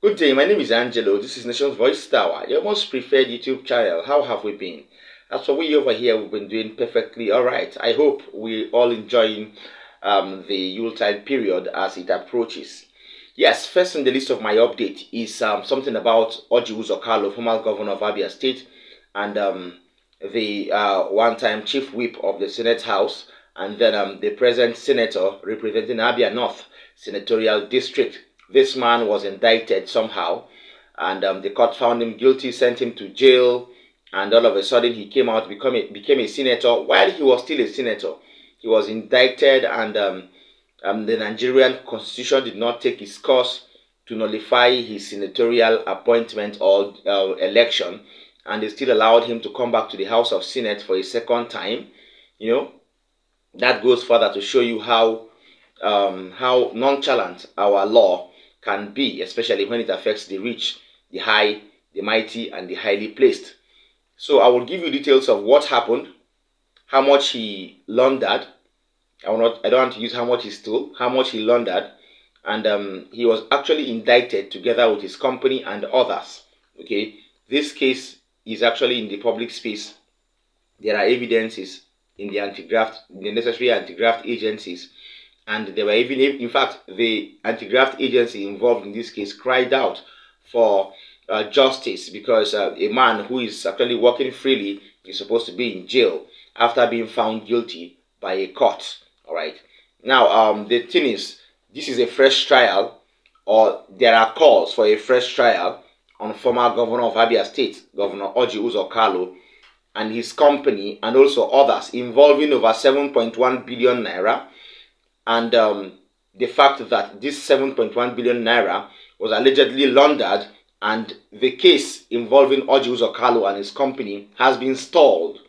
Good day, my name is Angelo. This is Nation's Voice Tower, your most preferred YouTube channel. How have we been? As for we over here, we've been doing perfectly alright. I hope we all enjoying the Yuletide period as it approaches. Yes, first on the list of my update is something about Uzor Kalu, former governor of Abia State, and the one-time chief whip of the Senate House, and then the present senator representing Abia North Senatorial District. This man was indicted somehow, and the court found him guilty, sent him to jail, and all of a sudden he came out, became a senator. While he was still a senator, he was indicted, and the Nigerian constitution did not take its course to nullify his senatorial appointment or election, and they still allowed him to come back to the House of Senate for a second time. You know, that goes further to show you how nonchalant our law can be, especially when it affects the rich, the high, the mighty, and the highly placed. So I will give you details of what happened, how much he laundered. I don't want to use how much he stole, how much he laundered, and he was actually indicted together with his company and others. Okay, this case is actually in the public space. There are evidences in the necessary anti-graft agencies. And there were even, in fact, the anti-graft agency involved in this case cried out for justice, because a man who is actually working freely is supposed to be in jail after being found guilty by a court. All right. Now, the thing is, this is a fresh trial, or there are calls for a fresh trial on former governor of Abia State, Governor Uzor Kalu, and his company, and also others, involving over 7.1 billion naira. And the fact that this 7.1 billion naira was allegedly laundered, and the case involving Uzor Kalu and his company has been stalled.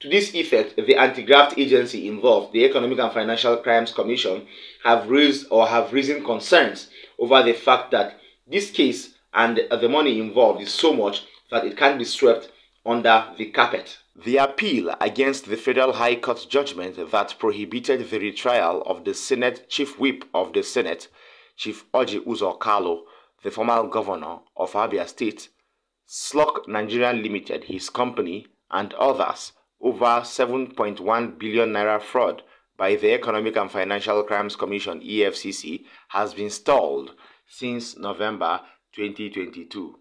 To this effect, the anti-graft agency involved, the Economic and Financial Crimes Commission, have risen concerns over the fact that this case and the money involved is so much that it can't be swept under the carpet. The appeal against the Federal High Court judgment that prohibited the retrial of the Senate Chief Whip of the Senate, Chief Uzor Kalu, the former governor of Abia State, struck Nigeria Limited, his company, and others over 7.1 billion naira fraud by the Economic and Financial Crimes Commission (EFCC) has been stalled since November 2022.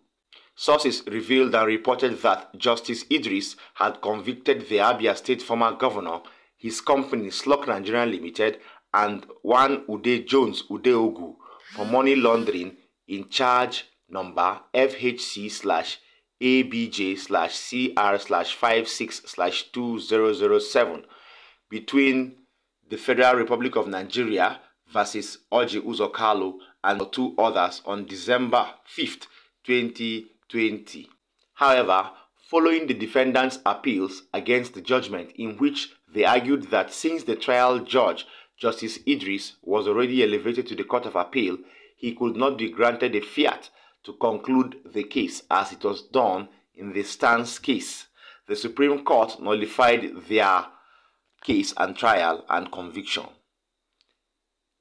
Sources revealed and reported that Justice Idris had convicted the Abia State former governor, his company Slok Nigeria Limited, and one Ude Jones Udeogu for money laundering in charge number FHC/ABJ/CR/56/2007 between the Federal Republic of Nigeria versus Uzor Kalu and two others on December 5th, 2020. However, following the defendants' appeals against the judgment, in which they argued that since the trial judge, Justice Idris, was already elevated to the Court of Appeal, he could not be granted a fiat to conclude the case as it was done in the Stans case, the Supreme Court nullified their case and trial and conviction.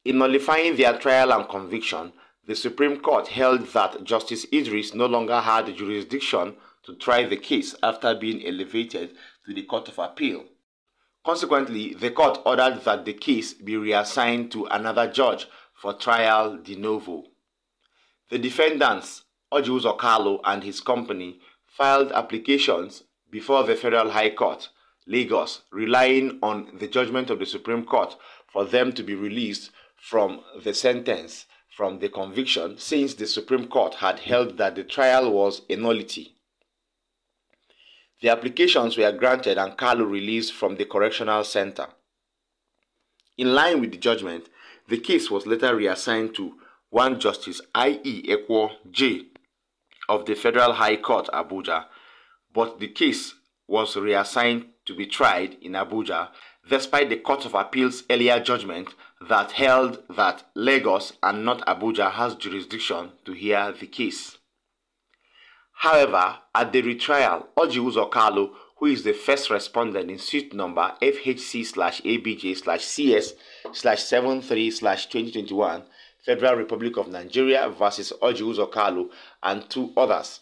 In nullifying their trial and conviction, the Supreme Court held that Justice Idris no longer had jurisdiction to try the case after being elevated to the Court of Appeal. Consequently, the court ordered that the case be reassigned to another judge for trial de novo. The defendants, Uzor Kalu and his company, filed applications before the Federal High Court, Lagos, relying on the judgment of the Supreme Court for them to be released from the sentence, from the conviction, since the Supreme Court had held that the trial was a nullity. The applications were granted and Kalu released from the correctional center. In line with the judgment, the case was later reassigned to one Justice I.E. Ekwo J. of the Federal High Court, Abuja, but the case was reassigned to be tried in Abuja, despite the Court of Appeal's earlier judgment that held that Lagos and not Abuja has jurisdiction to hear the case. However, at the retrial, Uzor Kalu, who is the first respondent in suit number FHC/ABJ/CS/73/2021, Federal Republic of Nigeria versus Uzor Kalu and 2 others,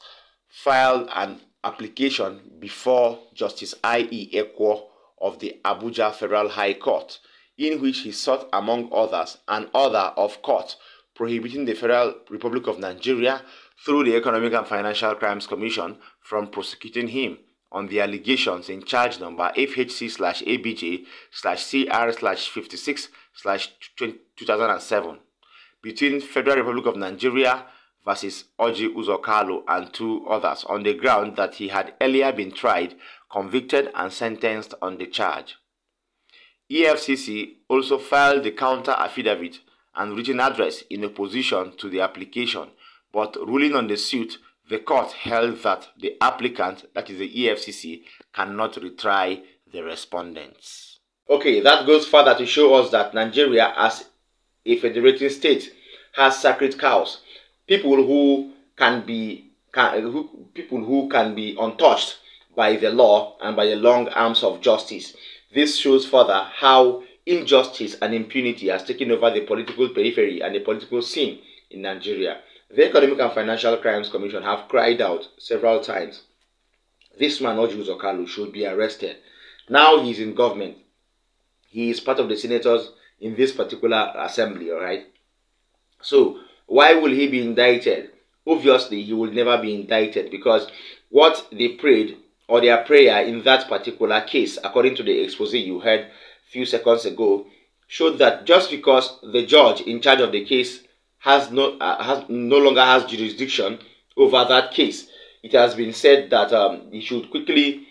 filed an application before Justice I.E. Ekwo of the Abuja Federal High Court, in which he sought, among others, an order of court prohibiting the Federal Republic of Nigeria through the Economic and Financial Crimes Commission from prosecuting him on the allegations in charge number FHC/ABJ/CR/56/2007 between Federal Republic of Nigeria versus Uzor Kalu and 2 others on the ground that he had earlier been tried, convicted and sentenced on the charge. EFCC also filed the counter affidavit and written address in opposition to the application, but ruling on the suit, the court held that the applicant, that is the EFCC, cannot retry the respondents. Okay, that goes further to show us that Nigeria, as a federating state, has sacred cows, people who can be untouched by the law and by the long arms of justice. This shows further how injustice and impunity has taken over the political periphery and the political scene in Nigeria. The Economic and Financial Crimes Commission have cried out several times, this man, Uzor Kalu, should be arrested. Now he's in government. He is part of the senators in this particular assembly, alright? So, why will he be indicted? Obviously, he will never be indicted because what they prayed, or their prayer in that particular case, according to the expose you heard a few seconds ago, showed that just because the judge in charge of the case no longer has jurisdiction over that case, it has been said that he should quickly,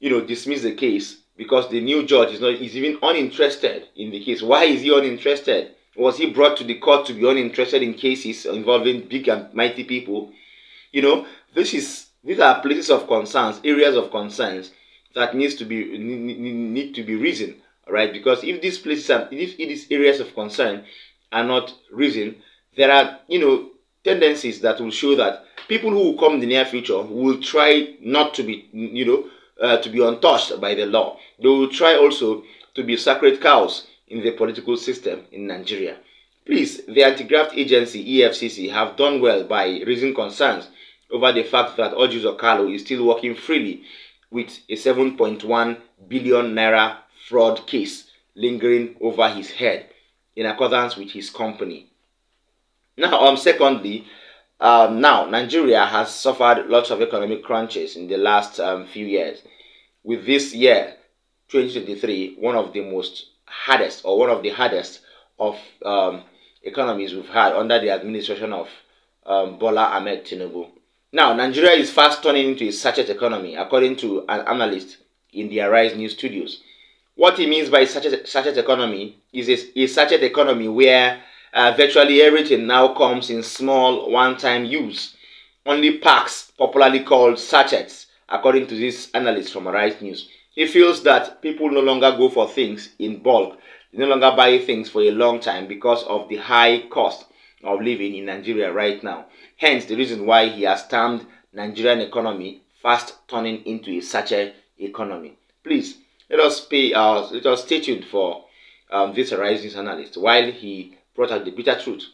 dismiss the case because the new judge is even uninterested in the case. Why is he uninterested? Was he brought to the court to be uninterested in cases involving big and mighty people? These are places of concerns, areas of concerns that need to be reasoned, right? Because if these places if these areas of concern are not reasoned, there are, tendencies that will show that people who will come in the near future will try not to be, to be untouched by the law. They will try also to be sacred cows in the political system in Nigeria. Please, the anti-graft agency EFCC have done well by raising concerns over the fact that Uzor Kalu is still working freely with a 7.1 billion naira fraud case lingering over his head in accordance with his company. Now, secondly, now Nigeria has suffered lots of economic crunches in the last few years. With this year, 2023, one of the hardest of economies we've had under the administration of Bola Ahmed Tinubu. Now, Nigeria is fast turning into a sachet economy, according to an analyst in the Arise News Studios. What he means by sachet economy is a sachet economy where virtually everything now comes in small one-time use. Only packs, popularly called sachets, according to this analyst from Arise News. He feels that people no longer go for things in bulk. They no longer buy things for a long time because of the high cost of living in Nigeria right now. Hence, the reason why he has termed Nigerian economy fast turning into a sachet economy. Please, let us stay tuned for this Arise News analyst while he brought out the bitter truth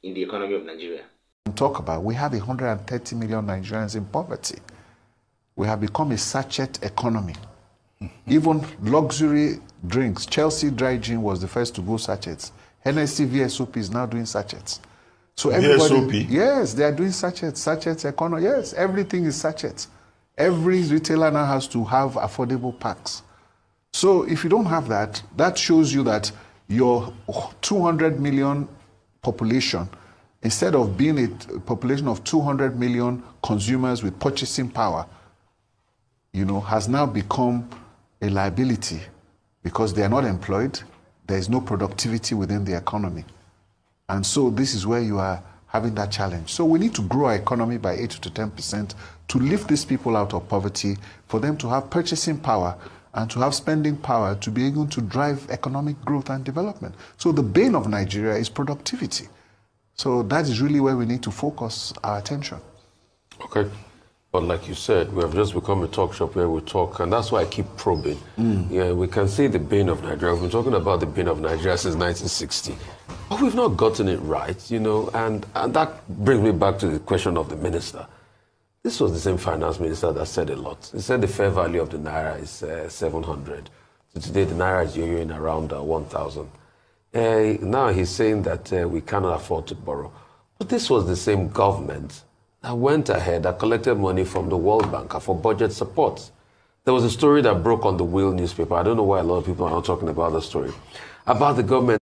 in the economy of Nigeria. We have 130 million Nigerians in poverty. We have become a sachet economy. Even luxury drinks, Chelsea Dry Gin was the first to go sachets. Hennessy VSOP is now doing sachets. So everybody, VSOP? Yes, they are doing sachets economy. Yes, everything is sachets. Every retailer now has to have affordable packs. So if you don't have that, that shows you that your 200 million population, instead of being a population of 200 million consumers with purchasing power, has now become a liability because they are not employed. There is no productivity within the economy. And so this is where you are having that challenge. So we need to grow our economy by 8 to 10% to lift these people out of poverty, for them to have purchasing power and to have spending power to be able to drive economic growth and development. So the bane of Nigeria is productivity. So that is really where we need to focus our attention. Okay. But like you said, we have just become a talk shop where we talk, and that's why I keep probing. Yeah, we can see the bane of Nigeria. We've been talking about the bane of Nigeria since 1960. But But we've not gotten it right, you know, and that brings me back to the question of the minister. This was the same finance minister that said a lot. He said the fair value of the naira is 700. So today the naira is in around 1,000. Now he's saying that we cannot afford to borrow. But this was the same government that went ahead, that collected money from the World Bank for budget support. There was a story that broke on the Wheel newspaper. I don't know why a lot of people are not talking about the story. About the government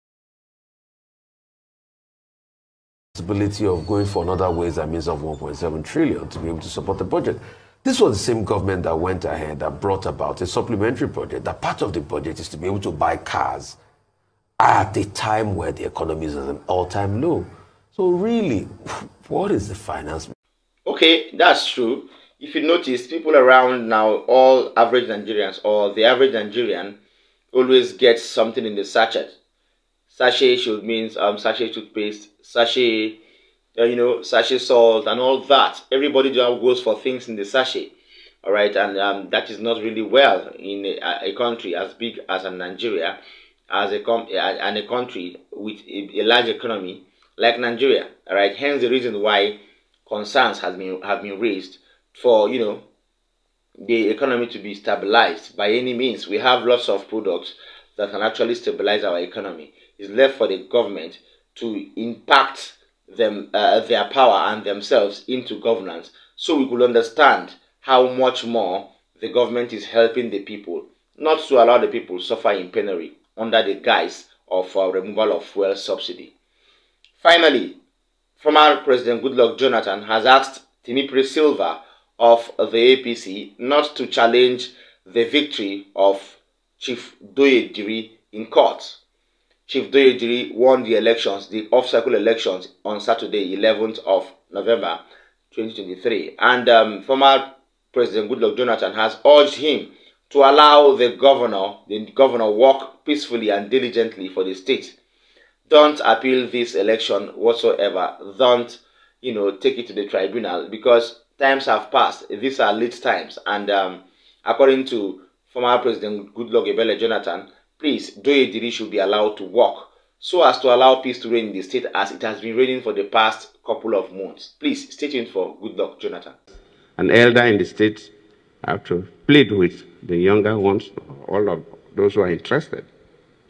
possibility of going for another ways and means of 1.7 trillion to be able to support the budget. This was the same government that went ahead that brought about a supplementary budget. That part of the budget is to be able to buy cars at a time where the economy is at an all-time low. So really, what is the finance? Okay, that's true. If you notice, people around now, all average Nigerians or the average Nigerian, always gets something in the sachet. Sachet should means sachet toothpaste, sachet, sachet salt and all that. Everybody just goes for things in the sachet. All right, and that is not really well in a country as big as Nigeria, as a country with a large economy like Nigeria. All right, hence the reason why concerns have been raised for the economy to be stabilized by any means. We have lots of products that can actually stabilize our economy. It's left for the government to impact them their power and themselves into governance, so we could understand how much more the government is helping the people, not to allow the people suffer in penury under the guise of removal of fuel subsidy. Finally, former President Goodluck Jonathan has asked Tinubu Silva of the APC not to challenge the victory of Chief Doyediri in court. Chief Doyediri won the elections, the off-cycle elections, on Saturday, 11th of November 2023. And former President Goodluck Jonathan has urged him to allow the governor work peacefully and diligently for the state. Don't appeal this election whatsoever. Don't, take it to the tribunal, because times have passed. These are late times. And according to former President Goodluck Ebele Jonathan, please, Doyediri should be allowed to work so as to allow peace to reign in the state as it has been raining for the past couple of months. Please, stay tuned for Goodluck Jonathan. An elder in the state have to plead with the younger ones, all of those who are interested,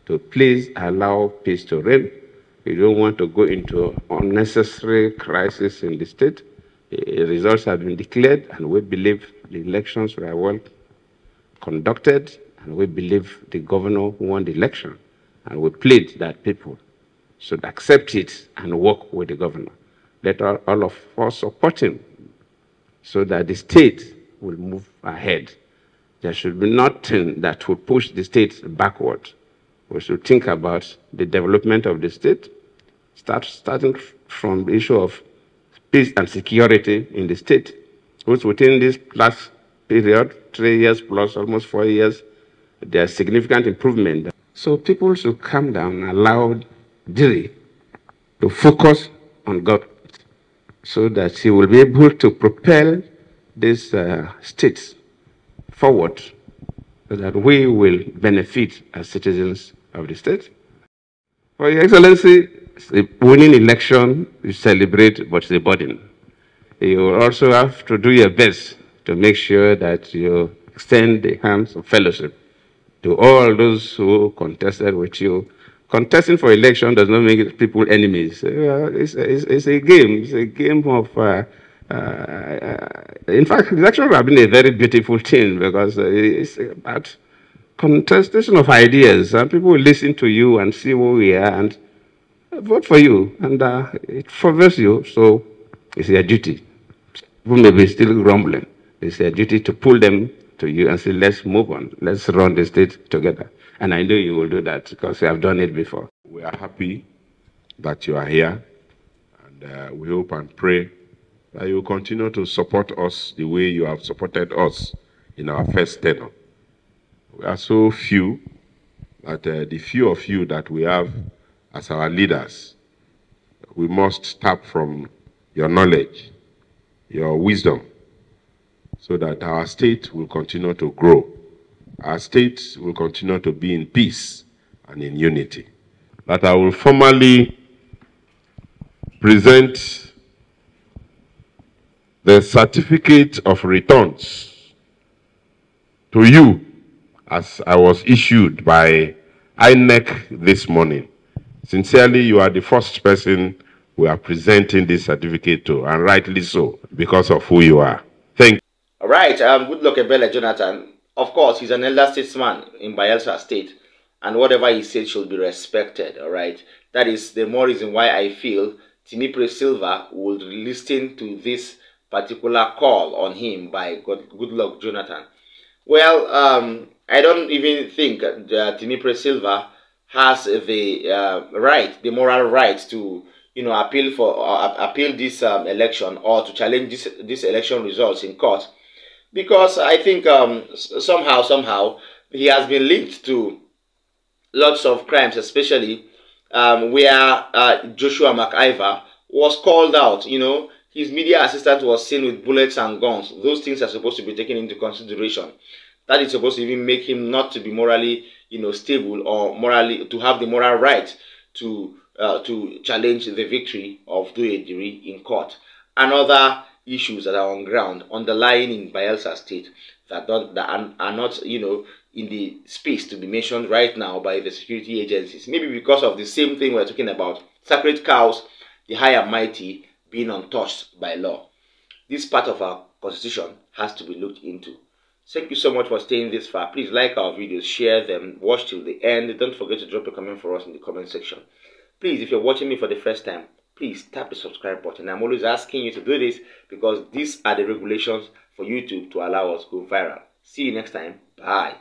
to please allow peace to reign. We don't want to go into unnecessary crisis in the state. The results have been declared, and we believe the elections were well conducted, and we believe the governor won the election. And we plead that people should accept it and work with the governor. Let all of us support him so that the state will move ahead. There should be nothing that will push the state backward. We should think about the development of the state, starting from the issue of peace and security in the state, which within this last period, 3 years plus almost 4 years, there's significant improvement. So people should calm down and allow Diri to focus on God so that he will be able to propel these states forward so that we will benefit as citizens of the state. For Your Excellency, winning election, you celebrate, but it's a burden. You also have to do your best to make sure that you extend the hands of fellowship to all those who contested with you. Contesting for election does not make people enemies. It's a game. It's a game of, in fact, election has been a very beautiful thing because it's about contestation of ideas, and people will listen to you and see who we are and vote for you, and it favors you, so it's their duty. People may be still grumbling. It's their duty to pull them to you and say, let's move on, let's run the state together. And I know you will do that because you have done it before. We are happy that you are here, and we hope and pray that you will continue to support us the way you have supported us in our first tenure. We are so few that the few of you that we have as our leaders, we must tap from your knowledge, your wisdom, so that our state will continue to grow. Our state will continue to be in peace and in unity. That I will formally present the certificate of returns to you as I was issued by INEC this morning. Sincerely, you are the first person we are presenting this certificate to, and rightly so, because of who you are. Thank you. All right, good luck, Ebele Jonathan. Of course, he's an elder statesman in Bayelsa State, and whatever he said should be respected, all right? That is the more reason why I feel Tinubu Silva would listen to this particular call on him by Goodluck Jonathan. Well, I don't even think Tinubu Silva has the right, the moral right to, appeal this election or to challenge this election results in court, because I think somehow he has been linked to lots of crimes, especially where Joshua McIver was called out. His media assistant was seen with bullets and guns. Those things are supposed to be taken into consideration. That is supposed to even make him not to be morally, stable, or morally to have the moral right to challenge the victory of Doyediri in court. And other issues that are on ground underlying in Bayelsa State that are not, in the space to be mentioned right now by the security agencies. Maybe because of the same thing we're talking about, sacred cows, the high and mighty, being untouched by law. This part of our constitution has to be looked into. Thank you so much for staying this far. Please like our videos, share them, watch till the end. Don't forget to drop a comment for us in the comment section. Please, if you're watching me for the first time, please tap the subscribe button. I'm always asking you to do this because these are the regulations for YouTube to allow us to go viral. See you next time. Bye.